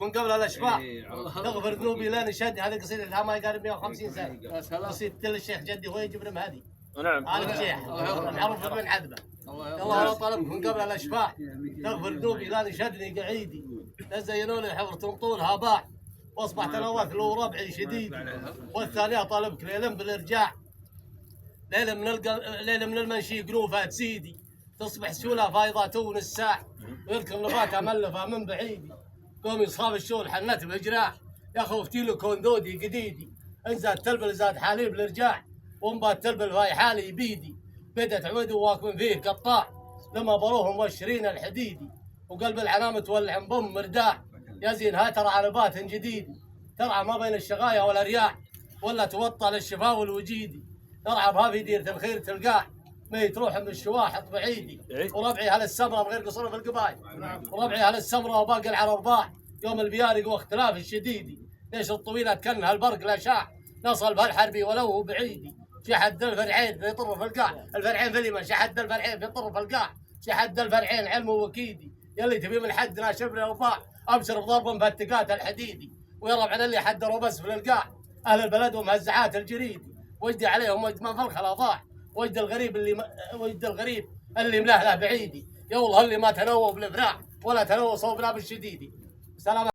من قبل الاشباح تغفر ذنوبي لا نشد. هذه قصيده لها ما يقارب 150 سنه. قصيده الشيخ جدي هو يجيب مهدي. نعم. على الشيخ معروف بن حدبه. الله طلب من قبل الاشباح تغفر ذنوبي لا نشدني قعيدي. تزينوني حفرة طولها باع واصبحت انا واثل وربعي شديد. والثانيه طالبك ليلا بالارجاع. ليله من المنشي قلوفها تسيدي. تصبح سيوله فايضه تون الساع ويركب نباتها ملفه من بعيدي. قوم يصخاب الشول حنت بجراح يا خوفتي له كون دودي قديدي. انزاد تلبل زاد حالي بالارجاع وانبات تلبل فاي حالي بيدي. بدت عود واكم فيه قطاع لما بروهم مبشرين الحديدي. وقلب العنام تولع بم مرتاح يا زين هاي ترى على بات جديد. ترعى ما بين الشغايا والارياح ولا توطى للشفاء والوجيدي. ترعى بها في ديرة الخير تلقاه ما يتروح من الشواحط بعيدي. وربعي على السمره من غير قصور في القبايل. وربعي على السمره وباقي العرباح يوم البيارق واختلاف الشديدي. ليش الطويله تكنها البرق لا شاع نصل بهالحربي ولو هو بعيدي. شحد الفرعين في طرف القاع الفرعين في اليمن شحد الفرعين في طرف القاع شحد الفرعين علم وكيدي. يلي تبي من حدنا شبر وباع ابشر بضرب مفتقات الحديدي. ويرب على اللي حدروا بس في القاع اهل البلد ومهزعات الجريدي. وجدي عليهم وجد من فلخ الاضاع وجد الغريب اللي ملهله بعيدي. يا والله اللي ما تنووا بالافراح ولا تنووا صوبنا بالشديدي. سلام.